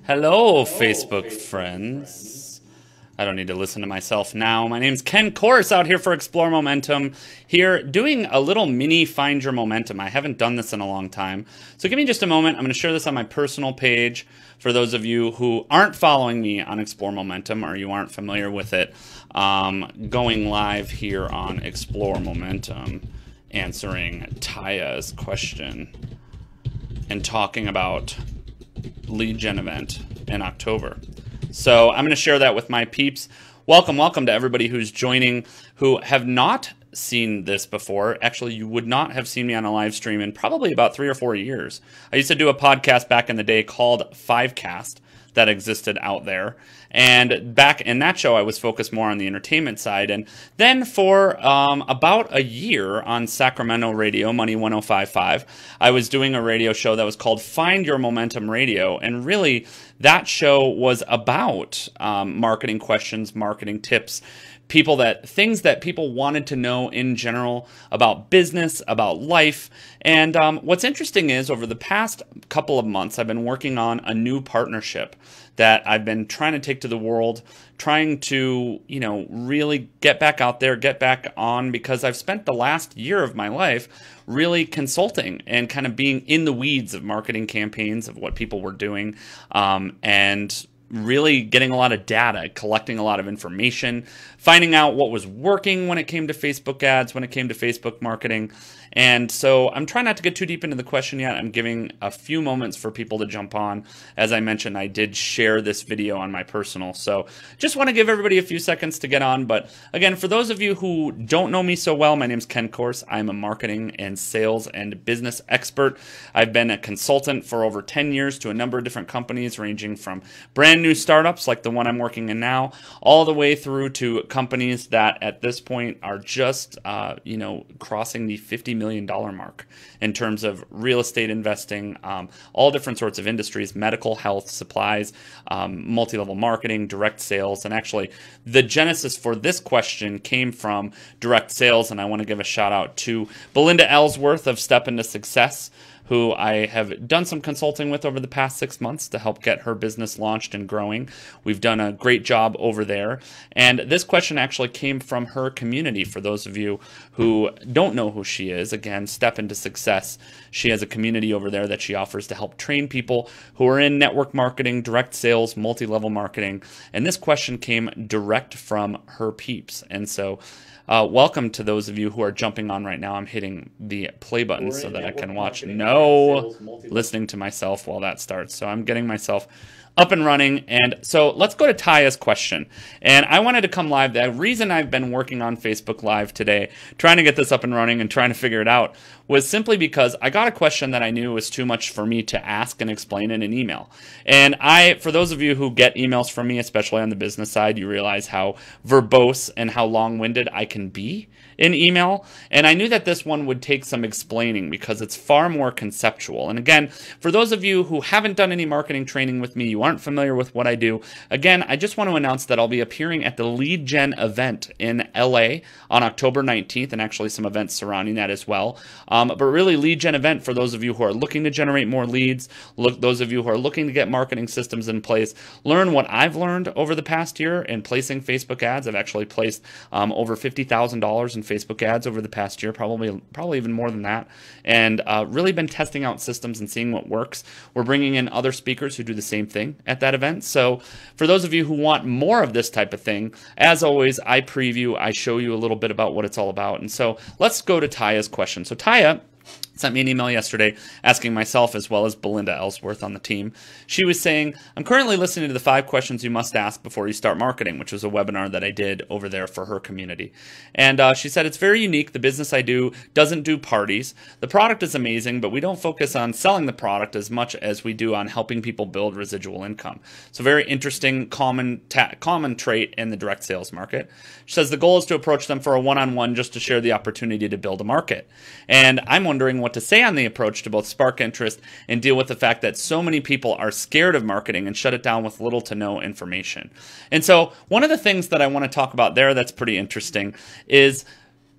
Hello, Facebook friends. I don't need to listen to myself now. My name's Ken Course out here for Explore Momentum. Here doing a little mini Find Your Momentum. I haven't done this in a long time. So give me just a moment. I'm going to share this on my personal page for those of you who aren't following me on Explore Momentum or you aren't familiar with it. Going live here on Explore Momentum, answering Taya's question and talking about lead gen event in October. So I'm going to share that with my peeps. Welcome to everybody who's joining who have not seen this before. Actually, you would not have seen me on a live stream in probably about 3 or 4 years. I used to do a podcast back in the day called Fivecast that existed out there. And back in that show, I was focused more on the entertainment side. And then for about a year on Sacramento radio, Money 105.5, I was doing a radio show that was called Find Your Momentum Radio. And really, that show was about marketing questions, marketing tips, things that people wanted to know in general about business, about life. And what's interesting is over the past couple of months, I've been working on a new partnership that I've been trying to take to the world, trying to, really get back out there, get back on, because I've spent the last year of my life really consulting and kind of being in the weeds of marketing campaigns, of what people were doing, and really getting a lot of data, collecting a lot of information, finding out what was working when it came to Facebook ads, when it came to Facebook marketing. And so I'm trying not to get too deep into the question yet. I'm giving a few moments for people to jump on. As I mentioned, I did share this video on my personal. So just want to give everybody a few seconds to get on. But again, for those of you who don't know me so well, my name's Ken Course. I'm a marketing and sales and business expert. I've been a consultant for over 10 years to a number of different companies, ranging from brand new startups like the one I'm working in now, all the way through to companies that at this point are just, crossing the $50 million mark in terms of real estate investing, all different sorts of industries, medical, health, supplies, multi-level marketing, direct sales. And actually, the genesis for this question came from direct sales. And I want to give a shout out to Belinda Ellsworth of Step Into Success, who I have done some consulting with over the past 6 months to help get her business launched and growing. We've done a great job over there. And this question actually came from her community. For those of you who don't know who she is, again, Step Into Success. She has a community over there that she offers to help train people who are in network marketing, direct sales, multi-level marketing. And this question came direct from her peeps. And so welcome to those of you who are jumping on right now. I'm hitting the play button so that I can watch. No listening to myself while that starts. So I'm getting myself up and running. And so let's go to Taya's question. And I wanted to come live. The reason I've been working on Facebook Live today, trying to get this up and running and trying to figure it out, was simply because I got a question that I knew was too much for me to ask and explain in an email. And for those of you who get emails from me, especially on the business side, you realize how verbose and how long-winded I can be in email. And I knew that this one would take some explaining because it's far more conceptual. And again, for those of you who haven't done any marketing training with me, you aren't familiar with what I do, again, I just want to announce that I'll be appearing at the Lead Gen event in LA on October 19th, and actually some events surrounding that as well. But really, Lead Gen event for those of you who are looking to generate more leads, those of you who are looking to get marketing systems in place, learn what I've learned over the past year in placing Facebook ads. I've actually placed over $50,000 in Facebook ads over the past year, probably even more than that, and really been testing out systems and seeing what works. We're bringing in other speakers who do the same thing at that event. So for those of you who want more of this type of thing, as always, I preview, I show you a little bit about what it's all about. And so let's go to Taya's question. So Taya sent me an email yesterday asking myself, as well as Belinda Ellsworth on the team. She was saying, I'm currently listening to the 5 questions you must ask before you start marketing, which was a webinar that I did over there for her community. And she said, it's very unique. The business I do doesn't do parties. The product is amazing, but we don't focus on selling the product as much as we do on helping people build residual income. So very interesting, common trait in the direct sales market. She says the goal is to approach them for a one-on-one just to share the opportunity to build a market. And I'm wondering what to say on the approach to both spark interest and deal with the fact that so many people are scared of marketing and shut it down with little to no information. And so one of the things that I want to talk about there that's pretty interesting is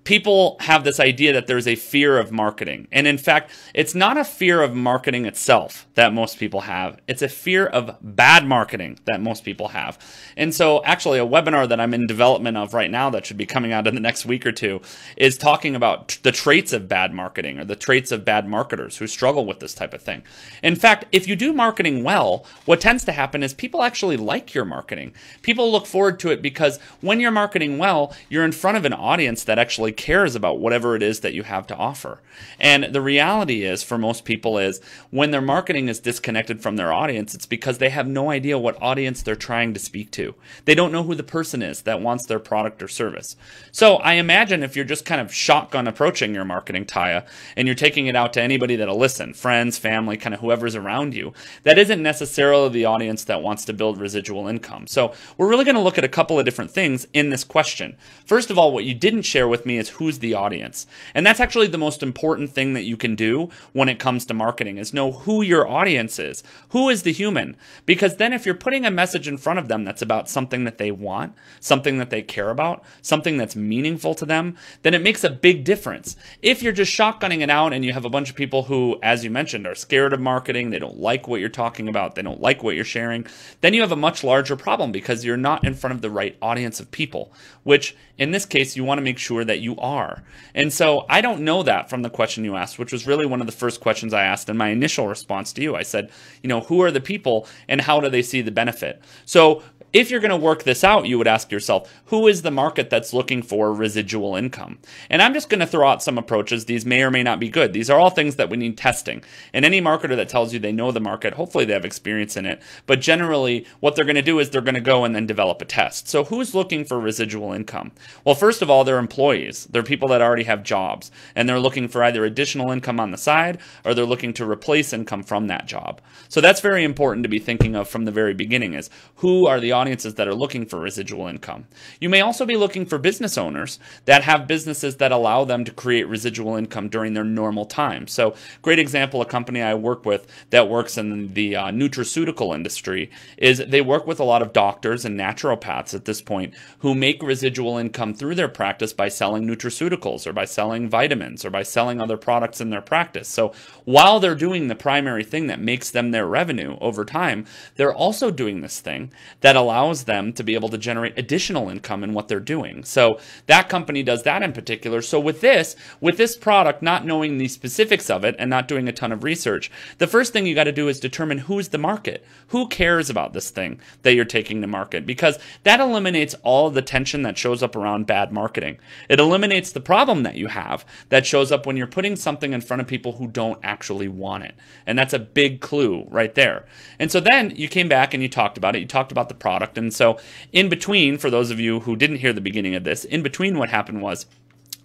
people have this idea that there's a fear of marketing. And in fact, it's not a fear of marketing itself that most people have. It's a fear of bad marketing that most people have. And so actually a webinar that I'm in development of right now that should be coming out in the next week or two is talking about the traits of bad marketing, or the traits of bad marketers who struggle with this type of thing. In fact, if you do marketing well, what tends to happen is people actually like your marketing. People look forward to it because when you're marketing well, you're in front of an audience that actually cares about whatever it is that you have to offer. And the reality is, for most people, is when their marketing is disconnected from their audience, it's because they have no idea what audience they're trying to speak to. They don't know who the person is that wants their product or service. So I imagine if you're just kind of shotgun approaching your marketing, Taya, and you're taking it out to anybody that'll listen, friends, family, kind of whoever's around you, that isn't necessarily the audience that wants to build residual income. So we're really going to look at a couple of different things in this question. First of all, what you didn't share with me is who's the audience. And that's actually the most important thing that you can do when it comes to marketing, is know who your audience is. Who is the human? Because then if you're putting a message in front of them that's about something that they want, something that they care about, something that's meaningful to them, then it makes a big difference. If you're just shotgunning it out and you have a bunch of people who, as you mentioned, are scared of marketing, they don't like what you're talking about, they don't like what you're sharing, then you have a much larger problem because you're not in front of the right audience of people, which in this case, you want to make sure that you are. And so I don't know that from the question you asked, which was really one of the first questions I asked in my initial response to you. I said, who are the people and how do they see the benefit? So if you're going to work this out, you would ask yourself, who is the market that's looking for residual income? And I'm just going to throw out some approaches. These may or may not be good. These are all things that we need testing. And any marketer that tells you they know the market, hopefully they have experience in it. But generally, what they're going to do is they're going to go and then develop a test. So who's looking for residual income? Well, first of all, they're employees. They're people that already have jobs. And they're looking for either additional income on the side, or they're looking to replace income from that job. So that's very important to be thinking of from the very beginning, is who are the audiences that are looking for residual income. You may also be looking for business owners that have businesses that allow them to create residual income during their normal time. So great example, a company I work with that works in the nutraceutical industry, is they work with a lot of doctors and naturopaths at this point who make residual income through their practice by selling nutraceuticals, or by selling vitamins, or by selling other products in their practice. So while they're doing the primary thing that makes them their revenue over time, they're also doing this thing that allows them to be able to generate additional income in what they're doing. So that company does that in particular. So with this product, not knowing the specifics of it and not doing a ton of research, the first thing you got to do is determine who's the market. Who cares about this thing that you're taking to market? Because that eliminates all of the tension that shows up around bad marketing. It eliminates the problem that you have that shows up when you're putting something in front of people who don't actually want it. And that's a big clue right there. And so then you came back and you talked about it. You talked about the product. And so in between, for those of you who didn't hear the beginning of this, in between what happened was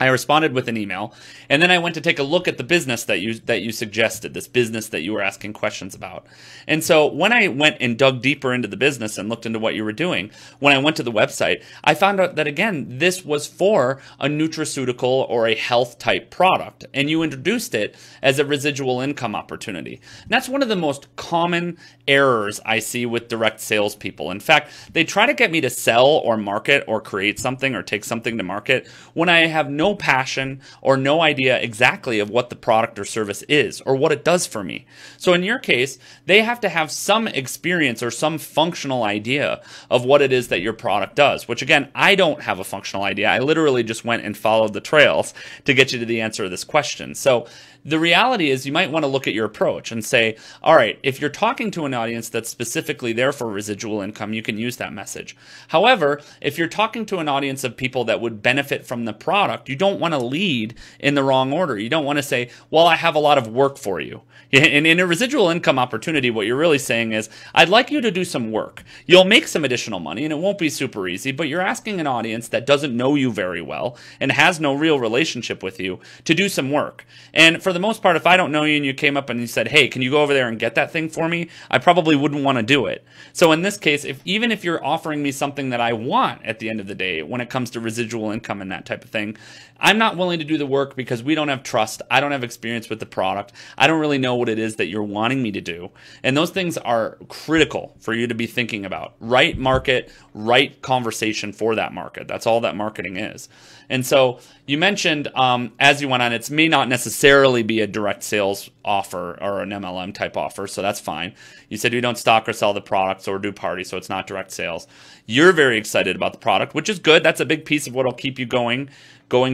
I responded with an email, and then I went to take a look at the business that you suggested, this business that you were asking questions about. And so when I went and dug deeper into the business and looked into what you were doing, when I went to the website, I found out that, again, this was for a nutraceutical or a health type product, and you introduced it as a residual income opportunity. And that's one of the most common errors I see with direct salespeople. In fact, they try to get me to sell or market or create something or take something to market when I have no passion or no idea exactly of what the product or service is or what it does for me. So in your case, they have to have some experience or some functional idea of what it is that your product does, which again, I don't have a functional idea. I literally just went and followed the trails to get you to the answer of this question. So the reality is you might want to look at your approach and say, all right, if you're talking to an audience that's specifically there for residual income, you can use that message. However, if you're talking to an audience of people that would benefit from the product, you don't want to lead in the wrong order. You don't want to say, well, I have a lot of work for you. And in a residual income opportunity, what you're really saying is, I'd like you to do some work. You'll make some additional money, and it won't be super easy, but you're asking an audience that doesn't know you very well and has no real relationship with you to do some work. And for for the most part, if I don't know you and you came up and you said, hey, can you go over there and get that thing for me? I probably wouldn't want to do it. So in this case, even if you're offering me something that I want at the end of the day, when it comes to residual income and that type of thing, I'm not willing to do the work because we don't have trust. I don't have experience with the product. I don't really know what it is that you're wanting me to do. And those things are critical for you to be thinking about. Right market, right conversation for that market. That's all that marketing is. And so you mentioned as you went on, it may not necessarily be a direct sales offer or an MLM type offer, so that's fine. You said we don't stock or sell the products or do parties, so it's not direct sales. You're very excited about the product, which is good. That's a big piece of what will keep you going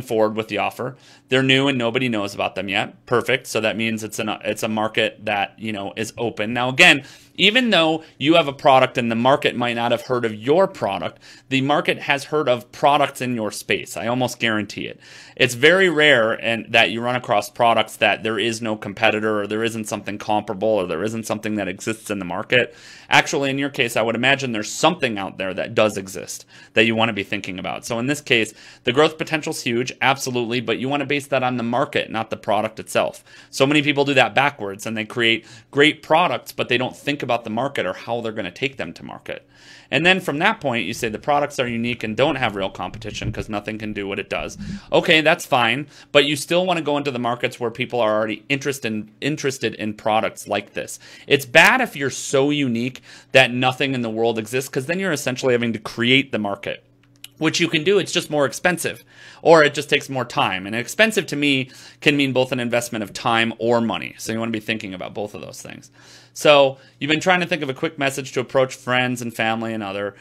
forward with the offer. They're new and nobody knows about them yet. Perfect. So that means it's a market that, is open. Now, again, even though you have a product and the market might not have heard of your product, the market has heard of products in your space. I almost guarantee it. It's very rare that you run across products that there is no competitor or there isn't something comparable or there isn't something that exists in the market. Actually, in your case, I would imagine there's something out there that does exist that you want to be thinking about. So in this case, the growth potential is huge, absolutely, but you want to base that on the market, not the product itself. So many people do that backwards and they create great products, but they don't think about the market or how they're going to take them to market. And then from that point, you say the products are unique and don't have real competition because nothing can do what it does. Okay, that's fine, but you still want to go into the markets where people are already interested in products like this. It's bad if you're so unique that nothing in the world exists, because then you're essentially having to create the market. Which you can do, it's just more expensive, or it just takes more time. And expensive to me can mean both an investment of time or money. So you want to be thinking about both of those things. So you've been trying to think of a quick message to approach friends and family and other.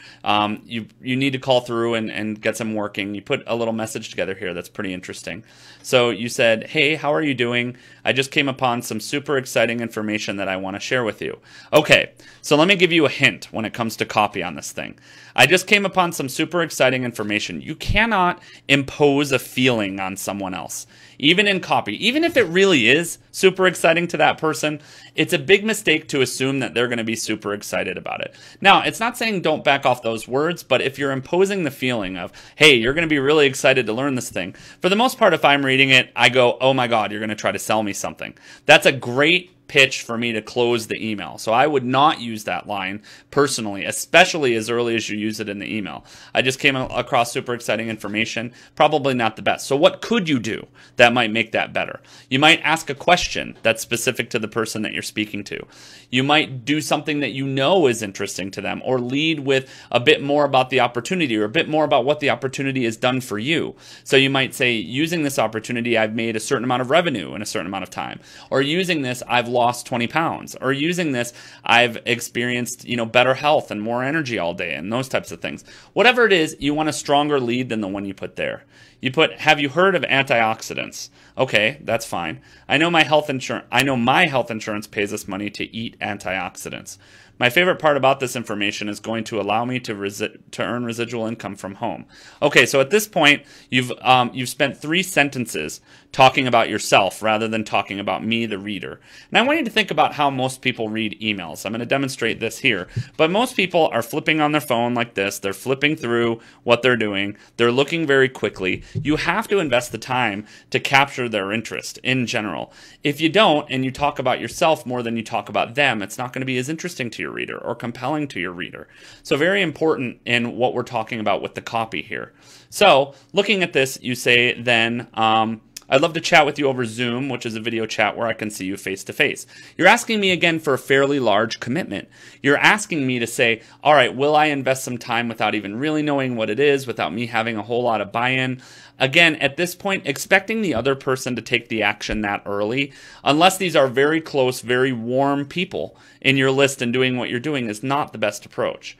You need to call through and get some working. You put a little message together here that's pretty interesting. So you said, hey, how are you doing? I just came upon some super exciting information that I want to share with you. Okay, so let me give you a hint when it comes to copy on this thing. I just came upon some super exciting information. You cannot impose a feeling on someone else. Even in copy, even if it really is super exciting to that person, it's a big mistake to assume that they're going to be super excited about it. Now, it's not saying don't back off those words, but if you're imposing the feeling of, hey, you're going to be really excited to learn this thing, for the most part, if I'm reading it, I go, oh my God, you're going to try to sell me something. That's a great pitch for me to close the email. So I would not use that line personally, especially as early as you use it in the email. I just came across super exciting information, probably not the best. So what could you do that might make that better? You might ask a question that's specific to the person that you're speaking to. You might do something that you know is interesting to them, or lead with a bit more about the opportunity or a bit more about what the opportunity has done for you. So you might say, using this opportunity, I've made a certain amount of revenue in a certain amount of time, or using this, I've lost 20 pounds, or using this, I've experienced, better health and more energy all day, and those types of things. Whatever it is, you want a stronger lead than the one you put there. You put, have you heard of antioxidants? Okay, that's fine. I know my health insurance pays us money to eat antioxidants. My favorite part about this information is going to allow me to earn residual income from home. Okay, so at this point, you've spent 3 sentences talking about yourself rather than talking about me, the reader. And I want you to think about how most people read emails. I'm going to demonstrate this here. But most people are flipping on their phone like this. They're flipping through what they're doing. They're looking very quickly. You have to invest the time to capture their interest in general. If you don't, and you talk about yourself more than you talk about them, it's not going to be as interesting to your reader or compelling to your reader. So very important in what we're talking about with the copy here. So looking at this, you say then, I'd love to chat with you over Zoom, which is a video chat where I can see you face to face. You're asking me again for a fairly large commitment. You're asking me to say, all right, will I invest some time without even really knowing what it is, without me having a whole lot of buy-in? Again, at this point, expecting the other person to take the action that early, unless these are very close, very warm people in your list and doing what you're doing, is not the best approach.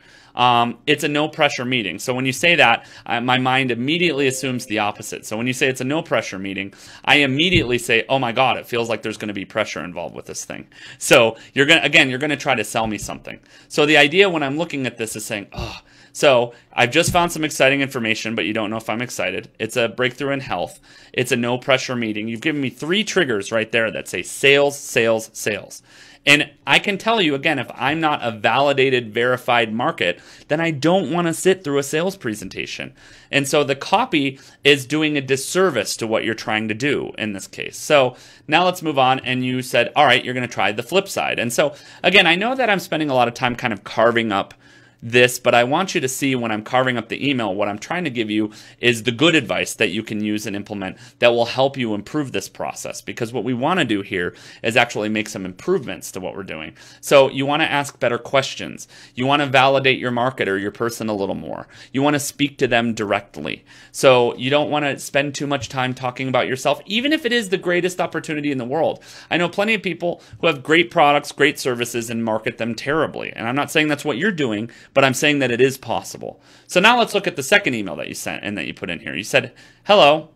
It's a no-pressure meeting. So when you say that, my mind immediately assumes the opposite. So when you say it's a no-pressure meeting, I immediately say, oh my God, it feels like there's going to be pressure involved with this thing. So you're going to try to sell me something. So the idea when I'm looking at this is saying, oh, so I've just found some exciting information, but you don't know if I'm excited. It's a breakthrough in health. It's a no-pressure meeting. You've given me 3 triggers right there that say sales, sales, sales. And I can tell you, again, if I'm not a validated, verified market, then I don't want to sit through a sales presentation. And so the copy is doing a disservice to what you're trying to do in this case. So now let's move on. And you said, all right, you're going to try the flip side. And so again, I know that I'm spending a lot of time kind of carving up this, but I want you to see when I'm carving up the email, what I'm trying to give you is the good advice that you can use and implement that will help you improve this process. Because what we want to do here is actually make some improvements to what we're doing. So you want to ask better questions. You want to validate your market or your person a little more. You want to speak to them directly. So you don't want to spend too much time talking about yourself, even if it is the greatest opportunity in the world. I know plenty of people who have great products, great services, and market them terribly. And I'm not saying that's what you're doing, but I'm saying that it is possible. So now let's look at the second email that you sent and that you put in here. You said, hello,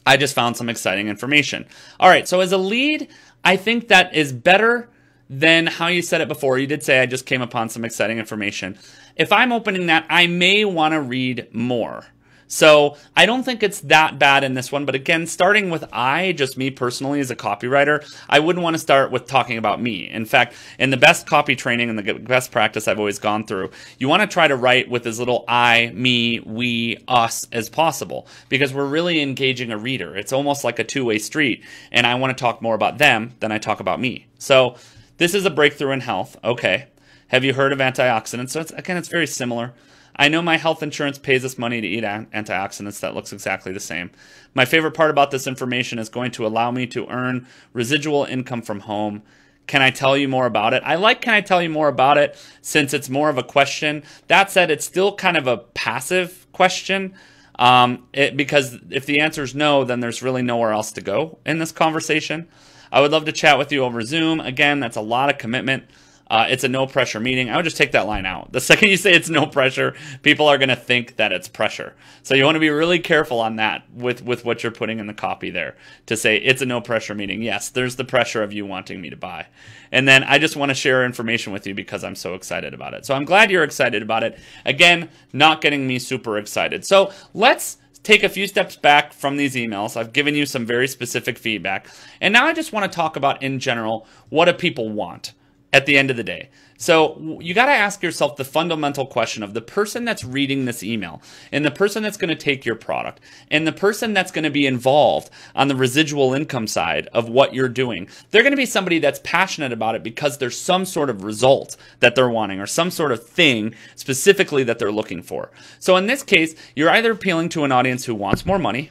I just found some exciting information. All right, so as a lead, I think that is better than how you said it before. You did say I just came upon some exciting information. If I'm opening that, I may want to read more. So I don't think it's that bad in this one. But again, starting with just me personally as a copywriter, I wouldn't want to start with talking about me. In fact, in the best copy training and the best practice I've always gone through, you want to try to write with as little I, me, we, us as possible, because we're really engaging a reader. It's almost like a two-way street. And I want to talk more about them than I talk about me. So this is a breakthrough in health. Okay. Have you heard of antioxidants? So it's very similar. I know my health insurance pays us money to eat antioxidants. That looks exactly the same. My favorite part about this information is going to allow me to earn residual income from home. Can I tell you more about it? I like can I tell you more about it since it's more of a question. That said, it's still kind of a passive question because if the answer is no, then there's really nowhere else to go in this conversation. I would love to chat with you over Zoom. Again, that's a lot of commitment. It's a no pressure meeting. I would just take that line out. The second you say it's no pressure, people are going to think that it's pressure. So you want to be really careful on that with what you're putting in the copy there to say it's a no pressure meeting. Yes, there's the pressure of you wanting me to buy. And then I just want to share information with you because I'm so excited about it. So I'm glad you're excited about it. Again, not getting me super excited. So let's take a few steps back from these emails. I've given you some very specific feedback. And now I just want to talk about in general, what do people want at the end of the day? So you got to ask yourself the fundamental question of the person that's reading this email and the person that's going to take your product and the person that's going to be involved on the residual income side of what you're doing. They're going to be somebody that's passionate about it because there's some sort of result that they're wanting or some sort of thing specifically that they're looking for. So in this case, you're either appealing to an audience who wants more money,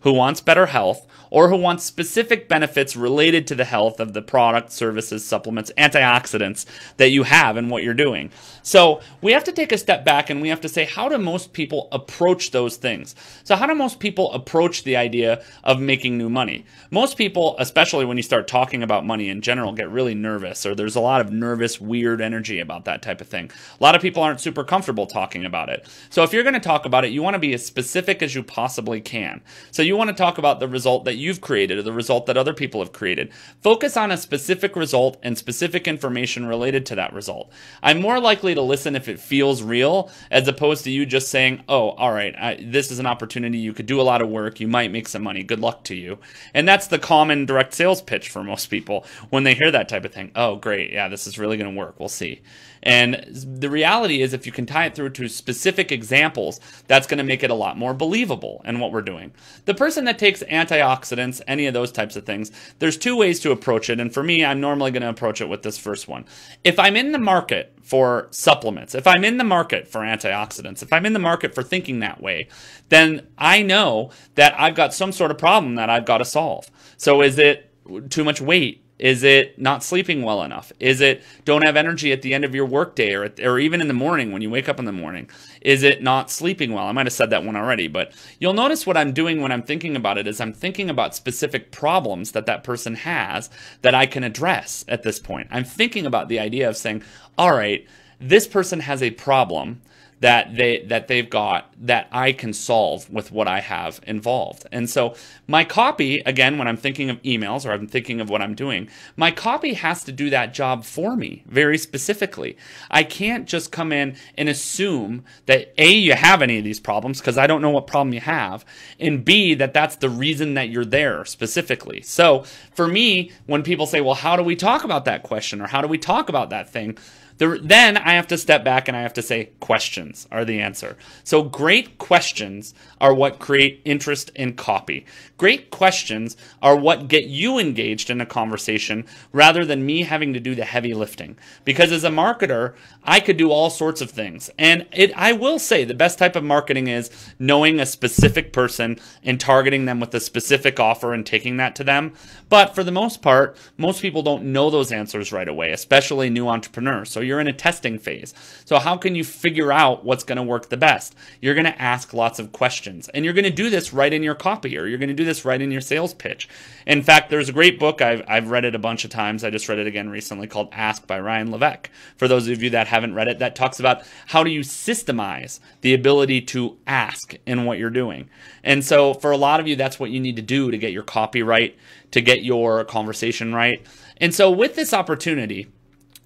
who wants better health, or who wants specific benefits related to the health of the product, services, supplements, antioxidants that you have and what you're doing. So we have to take a step back and we have to say, how do most people approach those things? So how do most people approach the idea of making new money? Most people, especially when you start talking about money in general, get really nervous, or there's a lot of nervous, weird energy about that type of thing. A lot of people aren't super comfortable talking about it. So if you're going to talk about it, you want to be as specific as you possibly can. So you want to talk about the result that you've created or the result that other people have created. Focus on a specific result and specific information related to that result. I'm more likely to listen if it feels real as opposed to you just saying, oh, all right, this is an opportunity. You could do a lot of work. You might make some money. Good luck to you. And that's the common direct sales pitch for most people when they hear that type of thing. Oh, great. Yeah, this is really going to work. We'll see. And the reality is if you can tie it through to specific examples, that's going to make it a lot more believable in what we're doing. The person that takes antioxidants, any of those types of things, there's two ways to approach it. And for me, I'm normally going to approach it with this first one. If I'm in the market for supplements, if I'm in the market for antioxidants, if I'm in the market for thinking that way, then I know that I've got some sort of problem that I've got to solve. So is it too much weight? Is it not sleeping well enough? Is it don't have energy at the end of your workday or even in the morning when you wake up in the morning? Is it not sleeping well? I might have said that one already, but you'll notice what I'm doing when I'm thinking about it is I'm thinking about specific problems that that person has that I can address at this point. I'm thinking about the idea of saying, all right, this person has a problem that they've got that I can solve with what I have involved. And so my copy, again, when I'm thinking of emails or I'm thinking of what I'm doing, my copy has to do that job for me very specifically. I can't just come in and assume that A, you have any of these problems because I don't know what problem you have, and B, that that's the reason that you're there specifically. So for me, when people say, well, how do we talk about that question or how do we talk about that thing? Then I have to step back and I have to say questions are the answer. So great questions are what create interest in copy. Great questions are what get you engaged in a conversation rather than me having to do the heavy lifting. Because as a marketer, I could do all sorts of things. And I will say the best type of marketing is knowing a specific person and targeting them with a specific offer and taking that to them. But for the most part, most people don't know those answers right away, especially new entrepreneurs. So you're in a testing phase. So how can you figure out what's going to work the best? You're going to ask lots of questions. And you're going to do this right in your copy, or you're going to do this right in your sales pitch. In fact, there's a great book. I've read it a bunch of times. I just read it again recently called Ask by Ryan Levesque. For those of you that haven't read it, that talks about how do you systemize the ability to ask in what you're doing. And so for a lot of you, that's what you need to do to get your copy right, to get your conversation right. And so with this opportunity,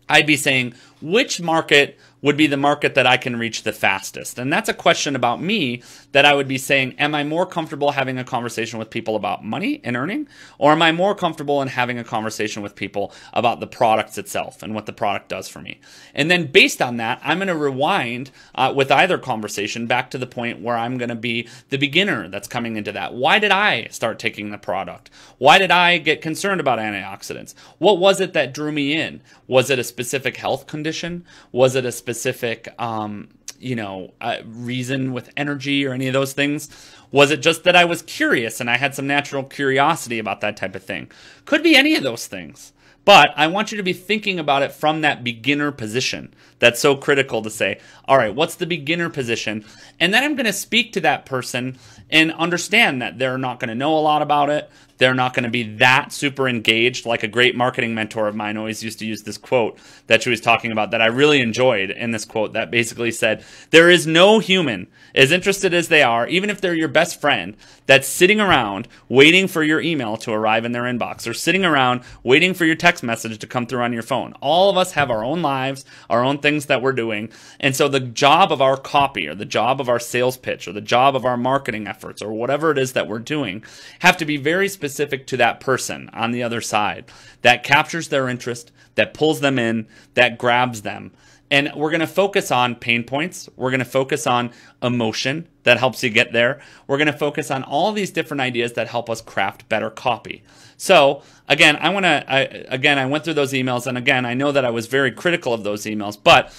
I'd be saying, which market would be the market that I can reach the fastest? And that's a question about me that I would be saying, am I more comfortable having a conversation with people about money and earning? Or am I more comfortable in having a conversation with people about the product itself and what the product does for me? And then based on that, I'm going to rewind with either conversation back to the point where I'm going to be the beginner that's coming into that. Why did I start taking the product? Why did I get concerned about antioxidants? What was it that drew me in? Was it a specific health condition? Was it a specific reason with energy or any of those things? Was it just that I was curious and I had some natural curiosity about that type of thing? Could be any of those things. But I want you to be thinking about it from that beginner position. That's so critical to say, all right, what's the beginner position? And then I'm going to speak to that person and understand that they're not going to know a lot about it. They're not going to be that super engaged. Like a great marketing mentor of mine always used to use this quote that she was talking about that I really enjoyed in this quote that basically said, there is no human as interested as they are, even if they're your best friend, that's sitting around waiting for your email to arrive in their inbox or sitting around waiting for your text message to come through on your phone. All of us have our own lives, our own things that we're doing. And so the job of our copy or the job of our sales pitch or the job of our marketing efforts or whatever it is that we're doing have to be very specific to that person on the other side that captures their interest, that pulls them in, that grabs them. And we're going to focus on pain points. We're going to focus on emotion that helps you get there. We're going to focus on all these different ideas that help us craft better copy. So again, I went through those emails, and again, I know that I was very critical of those emails, but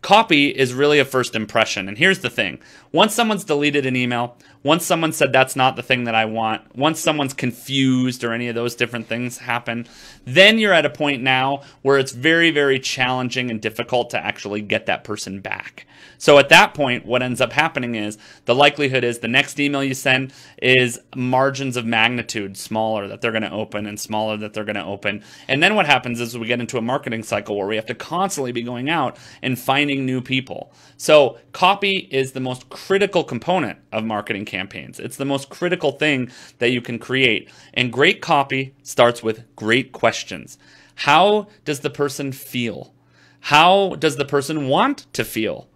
copy is really a first impression. And here's the thing. Once someone's deleted an email, once someone said that's not the thing that I want, once someone's confused or any of those different things happen, then you're at a point now where it's very, very challenging and difficult to actually get that person back. So at that point, what ends up happening is the likelihood is the next email you send is margins of magnitude smaller that they're going to open and smaller that they're going to open. And then what happens is we get into a marketing cycle where we have to constantly be going out and finding new people. So copy is the most critical component of marketing campaigns. It's the most critical thing that you can create. And great copy starts with great questions. How does the person feel? How does the person want to feel?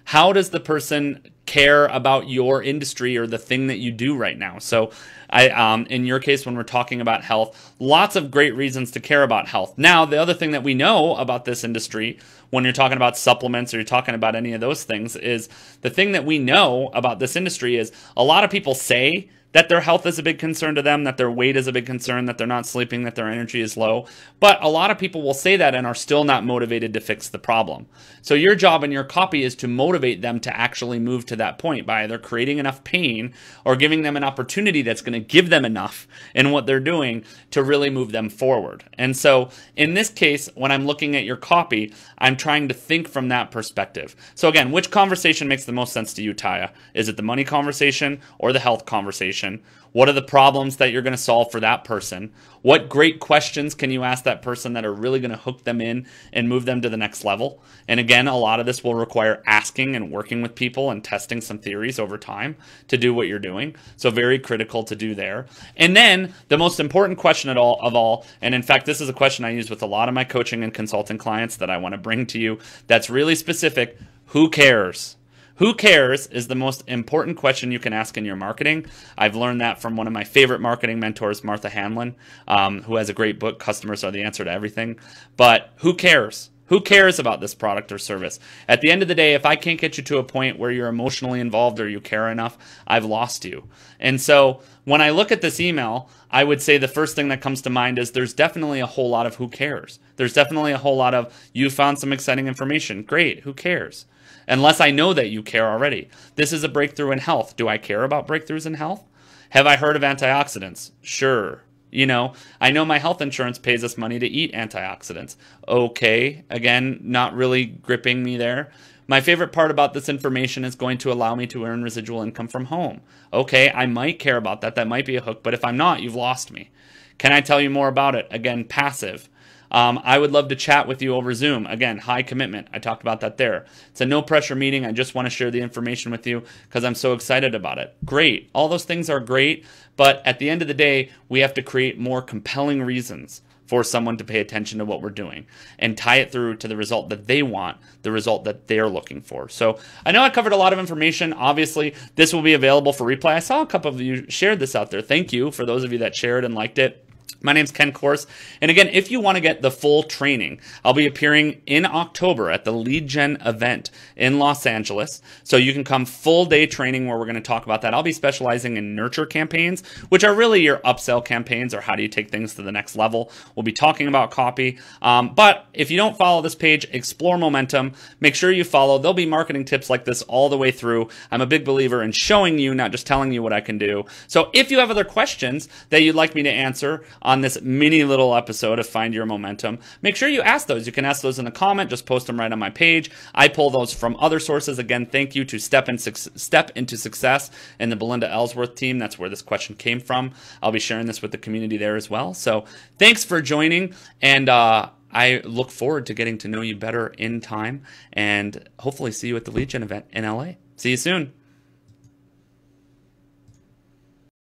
How does the person care about your industry or the thing that you do right now? So in your case, when we're talking about health, lots of great reasons to care about health. Now, the other thing that we know about this industry, when you're talking about supplements or you're talking about any of those things, is the thing that we know about this industry is a lot of people say that their health is a big concern to them, that their weight is a big concern, that they're not sleeping, that their energy is low. But a lot of people will say that and are still not motivated to fix the problem. So your job and your copy is to motivate them to actually move to that point by either creating enough pain or giving them an opportunity that's going to give them enough in what they're doing to really move them forward. And so in this case, when I'm looking at your copy, I'm trying to think from that perspective. So again, which conversation makes the most sense to you, Taya? Is it the money conversation or the health conversation? What are the problems that you're going to solve for that person? What great questions can you ask that person that are really going to hook them in and move them to the next level? And again, a lot of this will require asking and working with people and testing some theories over time to do what you're doing. So very critical to do there. And then the most important question of all, and in fact, this is a question I use with a lot of my coaching and consulting clients that I want to bring to you that's really specific. Who cares? Who cares is the most important question you can ask in your marketing. I've learned that from one of my favorite marketing mentors, Martha Hanlon, who has a great book, Customers Are the Answer to Everything. But who cares? Who cares about this product or service? At the end of the day, if I can't get you to a point where you're emotionally involved or you care enough, I've lost you. And so when I look at this email, I would say the first thing that comes to mind is there's definitely a whole lot of who cares. There's definitely a whole lot of you found some exciting information. Great, who cares? Unless I know that you care already. This is a breakthrough in health. Do I care about breakthroughs in health? Have I heard of antioxidants? Sure. You know, I know my health insurance pays us money to eat antioxidants. Okay, again, not really gripping me there. My favorite part about this information is going to allow me to earn residual income from home. Okay, I might care about that. That might be a hook, but if I'm not, you've lost me. Can I tell you more about it? Again, passive. I would love to chat with you over Zoom. Again, high commitment. I talked about that there. It's a no pressure meeting. I just want to share the information with you because I'm so excited about it. Great. All those things are great. But at the end of the day, we have to create more compelling reasons for someone to pay attention to what we're doing and tie it through to the result that they want, the result that they're looking for. So I know I covered a lot of information. Obviously, this will be available for replay. I saw a couple of you shared this out there. Thank you for those of you that shared and liked it. My name's Ken Kors, and again, if you want to get the full training, I'll be appearing in October at the Lead Gen event in Los Angeles, so you can come full day training where we're going to talk about that. I'll be specializing in nurture campaigns, which are really your upsell campaigns, or how do you take things to the next level. We'll be talking about copy, but if you don't follow this page, Explore Momentum, make sure you follow. There'll be marketing tips like this all the way through. I'm a big believer in showing you, not just telling you what I can do. So if you have other questions that you'd like me to answer on this mini little episode of Find Your Momentum, make sure you ask those. You can ask those in the comment. Just post them right on my page. I pull those from other sources. Again, thank you to Step Into Success and the Belinda Ellsworth team. That's where this question came from. I'll be sharing this with the community there as well. So thanks for joining, and I look forward to getting to know you better in time, and hopefully see you at the Lead Gen event in LA. See you soon.